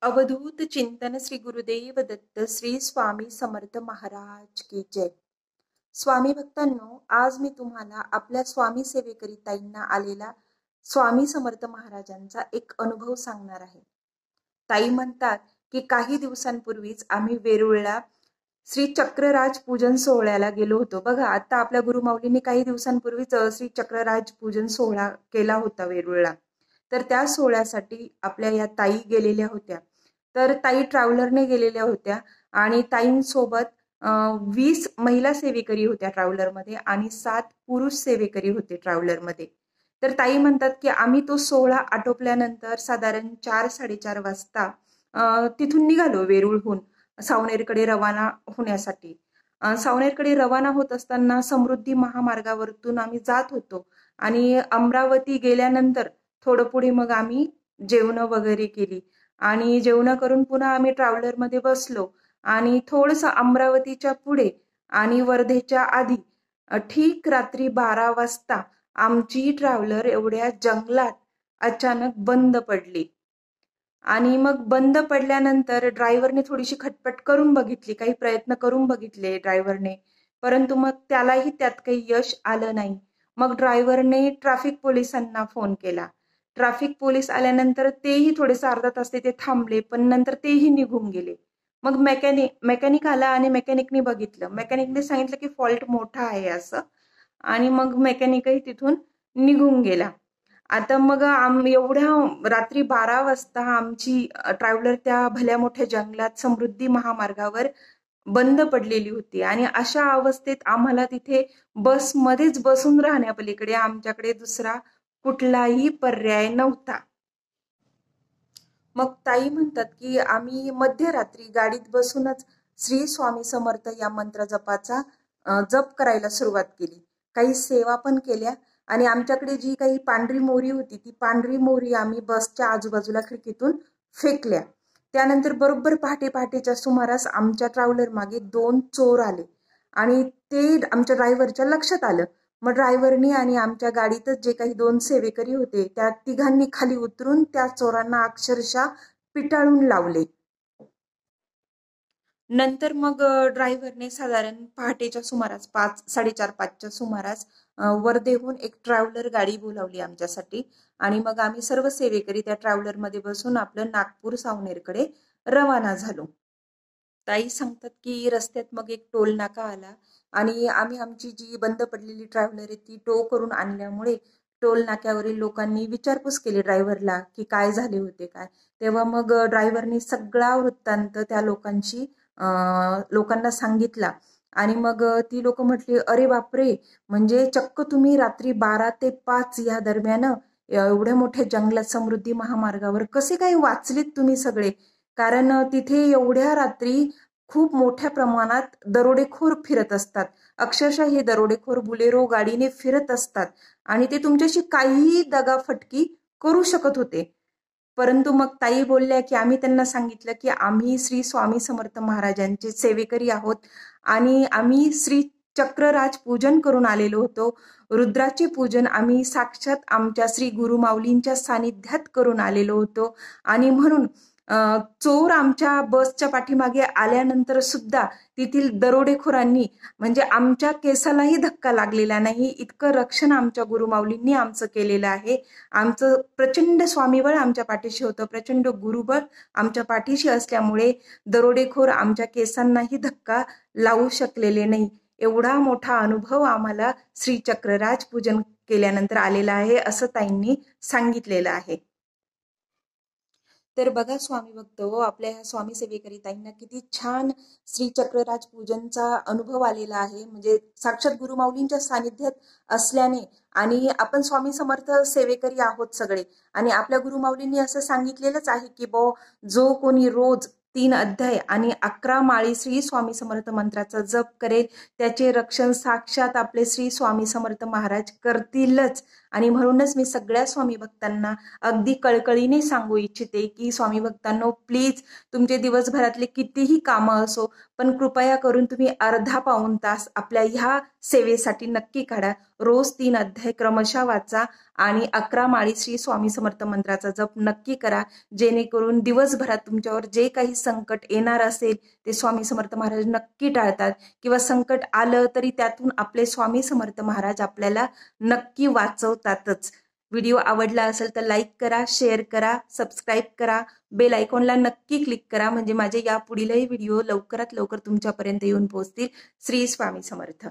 अवधूत चिंतन श्री गुरुदेव दत्त श्री स्वामी समर्थ महाराज की जय। स्वामी भक्तांनो, आज मी तुम्हाला आपल्या स्वामी सेवेकरिताईंना आलेला स्वामी समर्थ महाराजांचा एक अनुभव सांगणार आहे। ताई म्हणतात की काही दिवसांपूर्वीच आम्ही वेरूळला श्री चक्रराज पूजन सोहळ्याला गेलो होतो। बघा, आता आपल्या गुरुमाऊलींनी काही दिवसांपूर्वीच श्री चक्रराज पूजन सोहळा केला होता वेरूळला। तर त्या सोहळ्यासाठी आपल्या या ताई गेलेल्या होत्या। तर ताई ट्रॅव्हलरने गेलेल्या होत्या आणि ताईंसोबत 20 महिला सेवेकरी होत्या ट्रॅव्हलरमध्ये आणि 7 पुरुष सेवेकरी होते ट्रॅव्हलरमध्ये। तर ताई म्हणतात की आम्ही तो सोहळा आटोपल्यानंतर साधारण 4-4:30 वाजता तिथून निघालो वेरूळहून सावनेरकडे रवाना होण्यासाठी। सावनेरकडे रवाना होत असताना समृद्धी महामार्गावरतून आम्ही जात होतो आणि अमरावती गेल्यानंतर थोडं पुढे मग आम्ही जेवण वगैरे केली आणि जेवण करून पुन्हा आम्ही ट्रॅव्हलरमध्ये बसलो आणि थोडंसं अमरावतीच्या पुढे आणि वर्धेच्या आधी ठीक रात्री 12 वाजता आमची ट्रॅव्हलर एवढ्या जंगलात अचानक बंद पडली। आणि मग बंद पडल्यानंतर ड्रायव्हरने थोडीशी खटपट करून बघितली, काही प्रयत्न करून बघितले ड्रायव्हरने, परंतु मग त्यालाही त्यात काही यश आलं नाही। मग ड्रायव्हरने ट्रॅफिक पोलिसांना फोन केला। ट्रॅफिक पोलीस आल्यानंतर तेही थोडेसे अर्धा तास तिथे थांबले, पण नंतर तेही निघून गेले। मग मेकॅनिक आला आणि मेकॅनिकने बघितलं, मेकॅनिकने सांगितलं की फॉल्ट मोठा आहे असं, आणि मग मेकॅनिकही तिथून निघून गेला। आता मग एवढ्या रात्री 12 वाजता आमची ट्रॅव्हलर त्या भल्या मोठ्या जंगलात समृद्धी महामार्गावर बंद पडलेली होती आणि अशा अवस्थेत आम्हाला तिथे बसमध्येच बसून राहण्यापलीकडे आमच्याकडे दुसरा कुठलाही पर्याय नव्हता। मग ताई म्हणतात की आम्ही मध्यरात्री गाडीत बसूनच श्री स्वामी समर्थ या मंत्र जपाचा जप करायला सुरुवात केली। काही सेवा पण केल्या आणि आमच्याकडे जी काही पांढरी मोरी होती ती पांढरी मोरी आम्ही बसच्या आजूबाजूला खिडकीतून फेकल्या। त्यानंतर बरोबर पहाटेच्या सुमारास आमच्या ट्रॅव्हलर मागे 2 चोर आले आणि ते आमच्या ड्रायव्हरच्या लक्षात आलं। मग ड्रायव्हरनी आणि आमच्या गाडीतच जे काही 2 सेवेकरी होते त्या तिघांनी खाली उतरून त्या चोरांना अक्षरशः पिटाळून लावले। नंतर मग ड्रायव्हरने साधारण पहाटेच्या सुमारास 5-4:30च्या सुमारास वर्धेहून एक ट्रॅव्हलर गाडी बोलावली आमच्यासाठी आणि मग आम्ही सर्व सेवेकरी त्या ट्रॅव्हलरमध्ये बसून आपलं नागपूर सावनेरकडे रवाना झालो। ताई सांगतात की रस्त्यात मग एक टोल नाका आला आणि आम्ही आमची जी बंद पडलेली ट्रॅव्हलर आहे ती टो करून आणल्यामुळे टोल नाक्यावरील लोकांनी विचारपूस केली ड्रायव्हरला की काय झाले होते काय। तेव्हा मग ड्रायव्हरनी सगळा वृत्तांत त्या लोकांना सांगितला आणि मग ती लोक म्हटली, अरे बापरे, म्हणजे चक्क तुम्ही रात्री 12 ते 5 या दरम्यान एवढ्या मोठ्या जंगलात समृद्धी महामार्गावर कसे काय वाचलेत तुम्ही सगळे, कारण तिथे एवढ्या रात्री खूप मोठ्या प्रमाणात दरोडेखोर फिरत असतात। अक्षरशः हे दरोडेखोर बुलेरो गाडीने फिरत असतात आणि ते तुमच्याशी काहीही दगाफटकी करू शकत होते। परंतु मग ताई बोलल्या की आम्ही त्यांना सांगितलं की आम्ही श्री स्वामी समर्थ महाराजांचे सेवेकरी आहोत आणि आम्ही श्री चक्रराज पूजन करून आलेलो होतो। रुद्राचे पूजन आम्ही साक्षात आमच्या श्री गुरुमाऊलींच्या सानिध्यात करून आलेलो होतो आणि म्हणून चोर आमच्या बसच्या पाठीमागे आल्यानंतर सुद्धा तेथील दरोडेखोरांनी म्हणजे आमच्या केसालाही धक्का लागलेला नाही, इतकं रक्षण आमच्या गुरुमाऊलींनी आमचं केलेलं आहे। आमचं प्रचंड स्वामीबळ आमच्या पाठीशी होतं, प्रचंड गुरुबळ आमच्या पाठीशी असल्यामुळे दरोडेखोर आमच्या केसांनाही धक्का लावू शकलेले नाही। एवढा मोठा अनुभव आम्हाला श्री चक्रराज पूजन केल्यानंतर आलेला आहे असं ताईंनी सांगितलेलं आहे। तर बघा स्वामी भक्त हो, आपल्या ह्या स्वामी सेवेकरी ताईंना किती छान श्री चक्रराज पूजनचा अनुभव आलेला आहे, म्हणजे साक्षात गुरुमाऊलींच्या सानिध्यात असल्याने। आणि आपण स्वामी समर्थ सेवेकरी आहोत सगळे आणि आपल्या गुरुमाऊलींनी असं सांगितलेलंच आहे की जो कोणी रोज 3 अध्याय आणि 11 माळी श्री स्वामी समर्थ मंत्राचा जप करेल त्याचे रक्षण साक्षात आपले श्री स्वामी समर्थ महाराज करतीलच। आणि म्हणूनच मी सगळ्या स्वामी भक्तांना अगदी कळकळीने सांगू इच्छिते की स्वामी भक्तांनो, प्लीज तुमचे दिवसभरातले कितीही कामं असो, पण कृपया करून तुम्ही अर्धा पाऊण तास आपल्या ह्या सेवेसाठी नक्की काढा. रोज 3 अध्याय क्रमशः वाचा आणि 11 माळी श्री स्वामी समर्थ मंत्राचा जप नक्की करा, जेणेकरून दिवसभरात तुमच्यावर जे काही संकट येणार असेल ते स्वामी समर्थ महाराज नक्की टाळतात, किंवा संकट आलं तरी त्यातून आपले स्वामी समर्थ महाराज आपल्याला नक्की वाचवतातच. व्हिडिओ आवडला असेल तर लाईक करा, शेअर करा, सबस्क्राईब करा, बेल आयकॉनला नक्की क्लिक करा, म्हणजे माझे यापुढीलही व्हिडिओ लवकरात लवकर तुमच्यापर्यंत येऊन पोहोचतील. श्री स्वामी समर्थ.